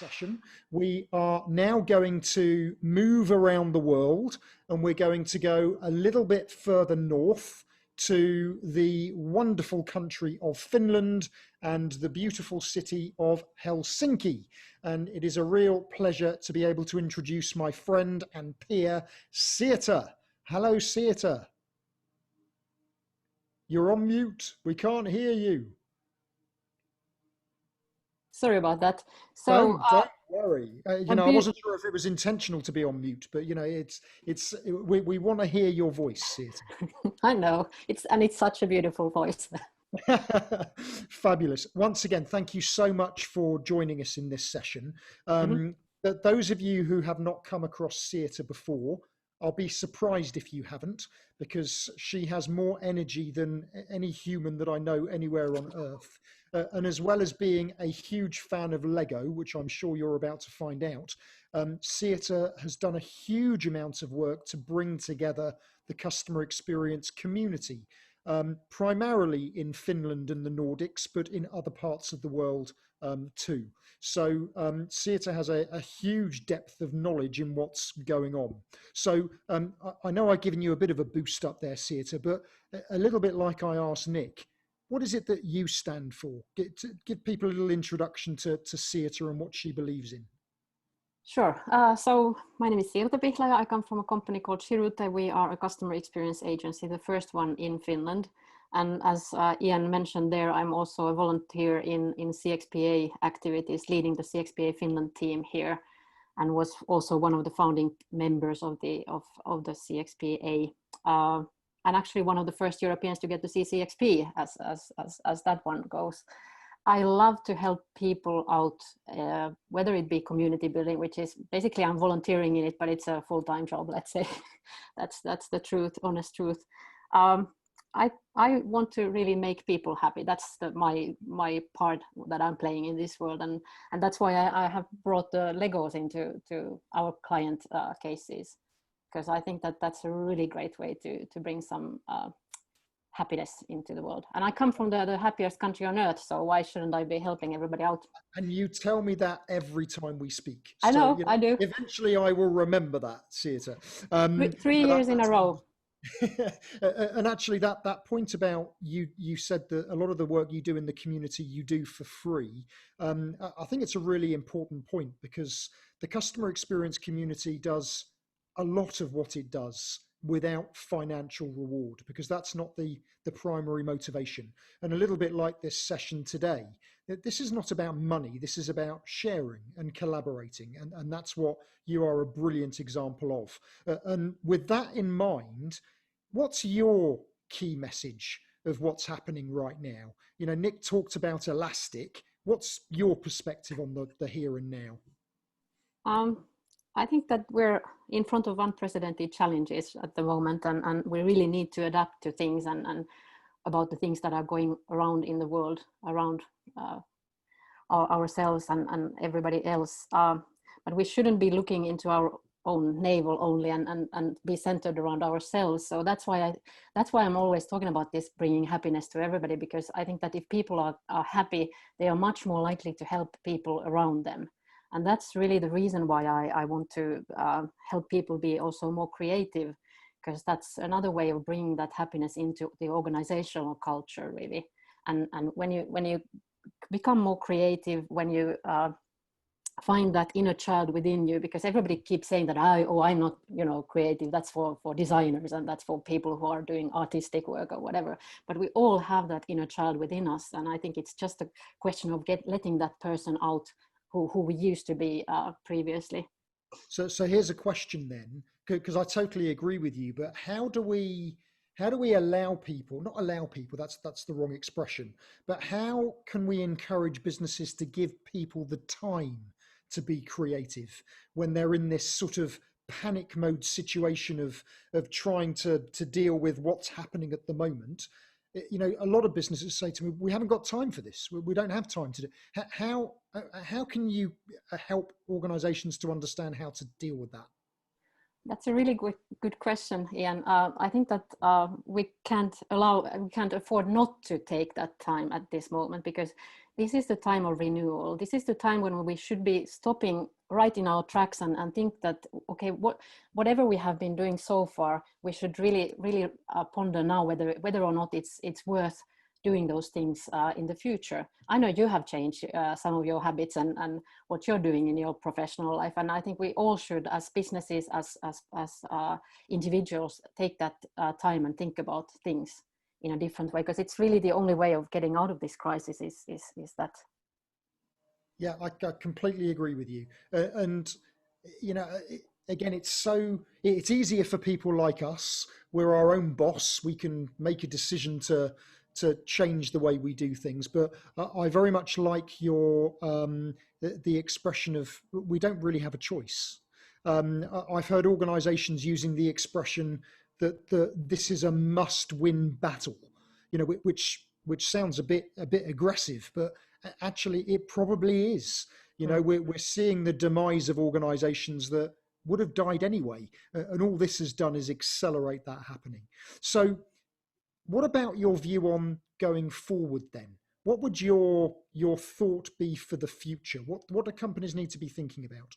session. We are now going to move around the world, and we're going to go a little bit further north to the wonderful country of Finland and the beautiful city of Helsinki. And it is a real pleasure to be able to introduce my friend and peer, Sirte. Hello, Sirte. You're on mute. We can't hear you. Sorry about that. So don't worry. I wasn't sure if it was intentional to be on mute, but we want to hear your voice, Sirte. I know it's such a beautiful voice. Fabulous. Once again, thank you so much for joining us in this session. Those of you who have not come across Sirte before, I'll be surprised if you haven't, because she has more energy than any human that I know anywhere on earth. And as well as being a huge fan of Lego, which I'm sure you're about to find out, Sirte has done a huge amount of work to bring together the customer experience community, primarily in Finland and the Nordics, but in other parts of the world too. So Sirte has a huge depth of knowledge in what's going on. So I know I've given you a bit of a boost up there, Sirte, but a little bit like I asked Nick, what is it that you stand for? Give people a little introduction to Sirte and what she believes in. Sure. So my name is Sirte Pihlaja. I come from a company called Shirute. We are a customer experience agency, the first one in Finland. And as Ian mentioned there, I'm also a volunteer in CXPA activities, leading the CXPA Finland team here, and was also one of the founding members of the CXPA. And actually one of the first Europeans to get to see CXP as that one goes. I love to help people out, whether it be community building, which is basically I'm volunteering in it, but it's a full-time job, let's say. That's the truth, honest truth. I want to really make people happy. That's my part that I'm playing in this world, and that's why I have brought the Legos into our client cases, because I think that that's a really great way to bring some happiness into the world. And I come from the happiest country on earth, so why shouldn't I be helping everybody out? And you tell me that every time we speak. I know, I do. Eventually I will remember that, Sirte. Three years in a row. And actually that point about you said that a lot of the work you do in the community you do for free. I think it's a really important point, because the customer experience community does a lot of what it does without financial reward, because that's not the primary motivation. And a little bit like this session today, this is not about money, this is about sharing and collaborating, and that's what you are a brilliant example of. And with that in mind, what's your key message of what's happening right now? Nick talked about elastic. What's your perspective on the here and now? I think that we're in front of unprecedented challenges at the moment, and we really need to adapt to things and about the things that are going around in the world, around ourselves and everybody else. But we shouldn't be looking into our own navel only and be centered around ourselves. So that's why I'm always talking about this, bringing happiness to everybody, because I think that if people are happy, they are much more likely to help people around them. And that's really the reason why I want to help people be also more creative, because that's another way of bringing that happiness into the organizational culture, really. And when you become more creative, when you find that inner child within you, because everybody keeps saying that I'm not creative, that's for designers and that's for people who are doing artistic work or whatever, but we all have that inner child within us, and I think it's just a question of letting that person out who we used to be previously. So here's a question then, because I totally agree with you, but how do we allow people, not allow people, that's the wrong expression, but how can we encourage businesses to give people the time to be creative when they're in this sort of panic mode situation of trying to deal with what's happening at the moment? A lot of businesses say to me, we haven't got time for this. We don't have time to do. How can you help organizations to understand how to deal with that? That's a really good question, Ian. I think that we can't afford not to take that time at this moment, because this is the time of renewal. This is the time when we should be stopping right in our tracks and think that, okay, whatever we have been doing so far, we should really ponder now whether or not it's worth doing those things in the future. I know you have changed some of your habits and what you're doing in your professional life, and I think we all should, as businesses, as individuals, take that time and think about things in a different way, because it's really the only way of getting out of this crisis is that. Yeah, I completely agree with you. And, you know, again, it's easier for people like us. We're our own boss. We can make a decision to change the way we do things. But I very much like your the expression of we don't really have a choice. I've heard organisations using the expression that this is a must-win battle. You know, which sounds a bit aggressive, but actually it probably is. You know, we're seeing the demise of organizations that would have died anyway, and all this has done is accelerate that happening. So what about your view on going forward then? What would your thought be for the future? What do companies need to be thinking about?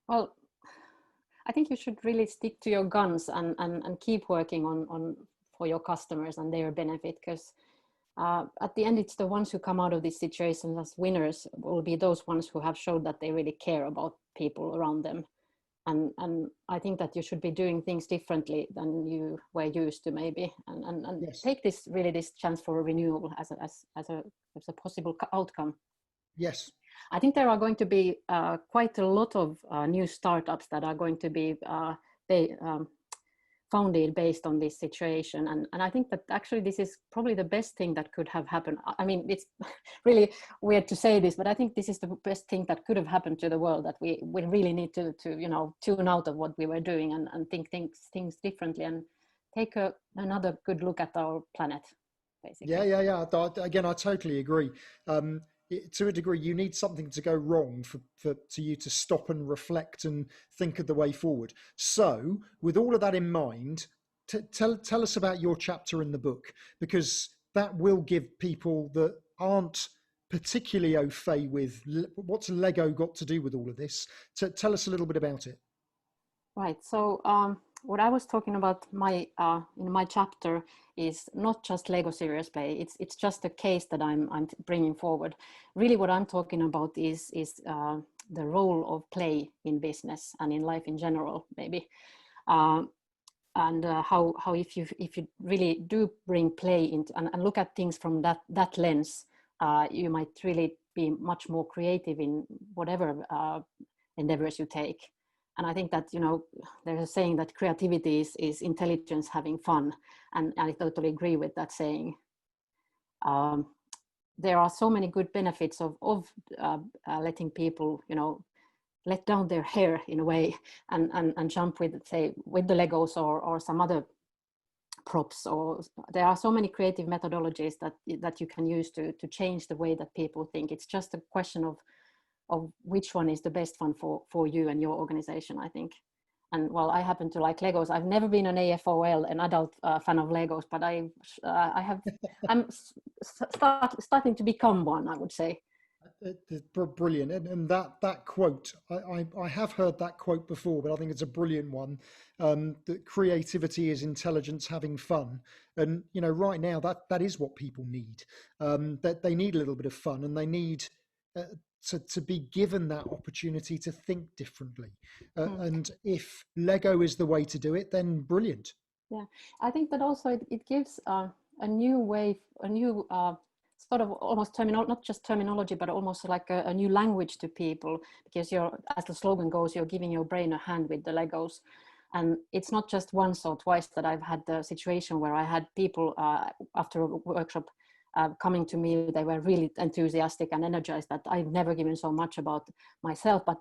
Well, I think you should really stick to your guns and keep working on for your customers and their benefit, because at the end, it's the ones who come out of these situations as winners will be those ones who have showed that they really care about people around them. And I think that you should be doing things differently than you were used to, maybe, and Yes. take this chance for a renewal as a possible outcome. Yes. I think there are going to be quite a lot of new startups that are going to be founded based on this situation. And I think that actually this is probably the best thing that could have happened. I mean, it's really weird to say this, but I think this is the best thing that could have happened to the world, that we really need to tune out of what we were doing and think things differently and take another good look at our planet, basically. Yeah. Again, I totally agree. To a degree, you need something to go wrong for you to stop and reflect and think of the way forward. So, with all of that in mind, tell us about your chapter in the book, because that will give people that aren't particularly au fait with what's Lego got to do with all of this. Tell us a little bit about it. Right. So what I was talking about in my chapter is not just Lego Serious Play. It's just a case that I'm bringing forward. Really, what I'm talking about is the role of play in business and in life in general, maybe, and how if you really do bring play into and look at things from that lens, you might really be much more creative in whatever endeavors you take. And I think that, there's a saying that creativity is intelligence having fun. And I totally agree with that saying. There are so many good benefits of letting people, let down their hair in a way and jump with the Legos or some other props. Or there are so many creative methodologies that you can use to change the way that people think. It's just a question of which one is the best one for you and your organization, I think. And well, I happen to like Legos. I've never been an AFOL, an adult fan of Legos, but I'm starting to become one, I would say. Brilliant. And that quote, I have heard that quote before, but I think it's a brilliant one. That creativity is intelligence having fun. And, right now that is what people need. That they need a little bit of fun, and they need to be given that opportunity to think differently. And if Lego is the way to do it, then brilliant. Yeah, I think that also it gives a new way, a new sort of almost not just terminology, but almost like a new language to people, because as the slogan goes, you're giving your brain a hand with the Legos. And it's not just once or twice that I've had the situation where I had people after a workshop coming to me. They were really enthusiastic and energized, that I've never given so much about myself. But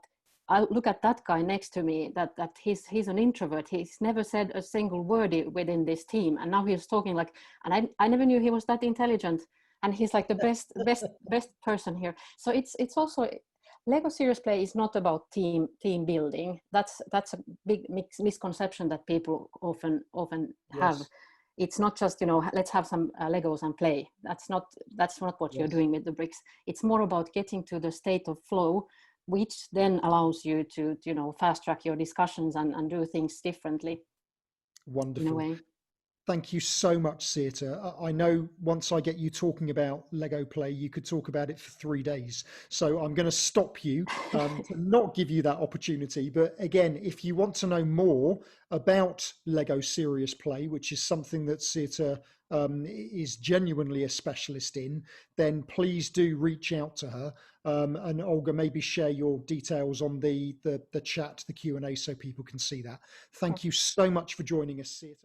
I look at that guy next to me, that he's an introvert. He's never said a single word within this team. And now he's talking and I never knew he was that intelligent. And he's like the best person here. So it's also, Lego Serious Play is not about team building. That's a big misconception that people often have. Yes. It's not just, you know, let's have some Legos and play. That's not what you're doing with the bricks. It's more about getting to the state of flow, which then allows you to you know, fast track your discussions and do things differently. Wonderful. In a way. Thank you so much, Sirte. I know once I get you talking about Lego play, you could talk about it for 3 days. So I'm going to stop you to not give you that opportunity. But again, if you want to know more about Lego serious play, which is something that Sirte is genuinely a specialist in, then please do reach out to her. And Olga, maybe share your details on the chat, the Q&A, so people can see that. Thank you so much for joining us, Sirte.